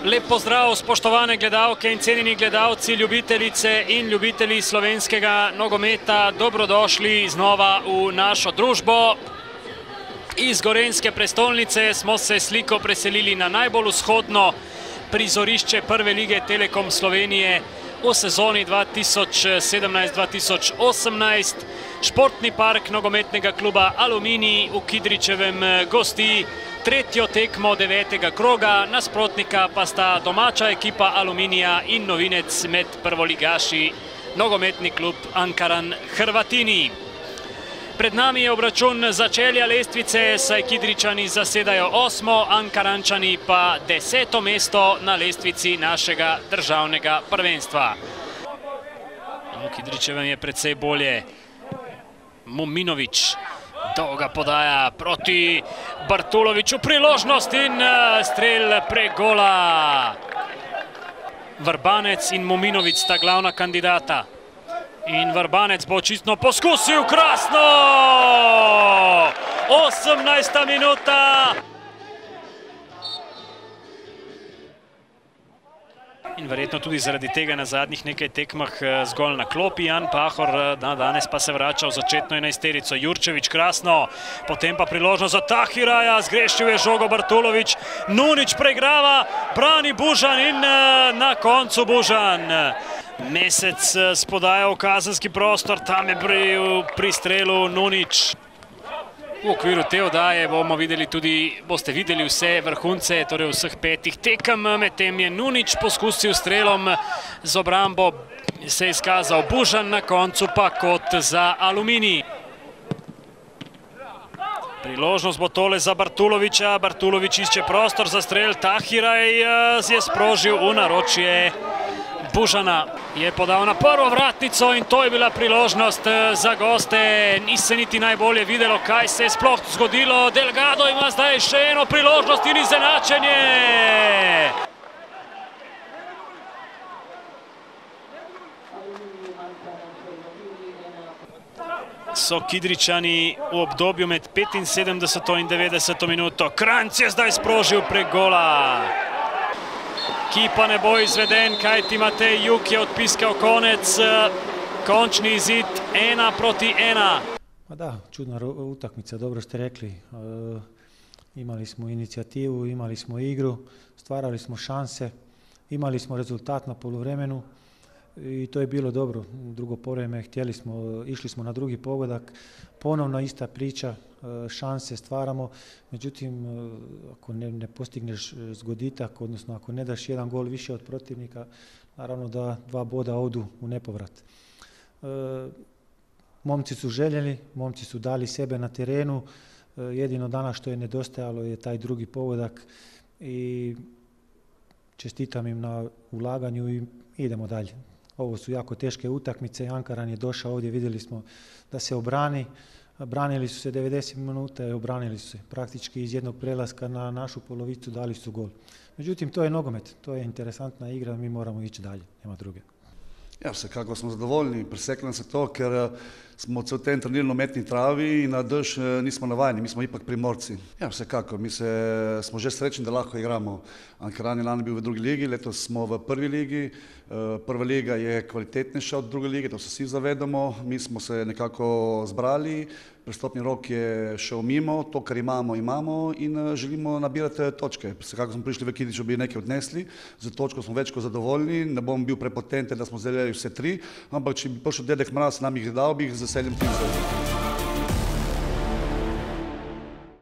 Lep pozdrav, spoštovane gledalke in cenjeni gledalci, ljubiteljice in ljubitelji slovenskega nogometa. Dobrodošli znova v našo družbo. Iz Gorenjske prestolnice smo se sliko preselili na najbolj vzhodno prizorišče prve lige Telekom Slovenije v sezoni 2017-2018. Športni park nogometnega kluba Aluminij v Kidričevem gosti tretjo tekmo 9. kroga, nasprotnika pa sta domača ekipa Aluminija in novinec med prvoligaši nogometni klub Ankaran Hrvatini. Pred nami je obračun začelja lestvice, saj Kidričani zasedajo 8., Ankarančani pa 10. mesto na lestvici našega državnega prvenstva. V Kidričevem je precej bolje. Mominović, dolga podaja proti Bartuloviću, priložnost in strel prek gola. Vrbanec in Mominović sta glavna kandidata. In Vrbanec bo očitno poskusil, krasno! 18. minuta! In verjetno tudi zaradi tega na zadnjih nekaj tekmah zgolj na klopi Jan Pahor, danes pa se vrača v začetno enajsterico. Jurčević krasno, potem pa priložnost za Tahiraja, zgrešil je žogo Bartulović, Nunić preigrava, brani Bužan in na koncu Bužan. Mesec spodaja v kazenski prostor, tam je pri strelu Nunić. V okviru te oddaje bomo videli tudi, boste videli vse vrhunce, torej vseh 5 tekem, medtem je Nunić poskusil strelom z obrambo, se je izkazal Bužan, na koncu pa kot za Aluminij. Priložnost bo tole za Bartulovića, Bartulović išče prostor za strel, Tahiraj je sprožil v naročje Bužana. Je podal na prvo vratnico in to je bila priložnost za goste. Ni se niti najbolje videlo, kaj se je sploh zgodilo. Delgado ima zdaj še eno priložnost in izenačenje. So Kidričani v obdobju med 75. in 90. minuto. Kranjc je zdaj sprožil prek gola. Ki pa ne bo izveden, kajti Matej Juk je odpiskal konec, končni izid 1:1. Da, čudna utakmica, dobro ste rekli. Imali smo inicijativu, imali smo igru, stvarali smo šanse, imali smo rezultat na poluvremenu i to je bilo dobro. Drugo povreme išli smo na drugi pogodak, ponovno ista priča, šanse stvaramo, međutim ako ne postigneš zgoditak, odnosno ako ne daš jedan gol više od protivnika, naravno da 2 boda odu u nepovrat. Momci su željeli, momci su dali sebe na terenu, jedino danas što je nedostajalo je taj drugi pogodak i čestitam im na ulaganju i idemo dalje. Ovo su jako teške utakmice, Ankaran je došao ovdje, vidjeli smo da se obrani, branili su se 90 minuta i obranili su se. Praktički iz jednog prelaska na našu polovicu dali su gol. Međutim, to je nogomet, to je interesantna igra, mi moramo ići dalje, nema druge. Ja, vsekako smo zadovoljni, presekljam se to, ker smo cel teden trenirali na umetni travi in na dež nismo navajeni, mi smo ipak primorci. Ja, vsekako, mi smo že srečni, da lahko igramo. Ankaran je lani bil v drugi ligi, letos smo v prvi ligi. Prva liga je kvalitetnejša od druge lige, to se vsi zavedamo. Mi smo se nekako zbrali, prestopni rok je šel mimo, to, kar imamo in želimo nabirati točke. Vsekako smo prišli v Kidrič, da bi nekaj odnesli, za točko smo več kot zadovoljni, ne bom bil prepotenten, da smo zdaj vse 3, ampak če bi prišel Dedek Mraz, nam jih dal, bi jih z veseljem 3 vzeli.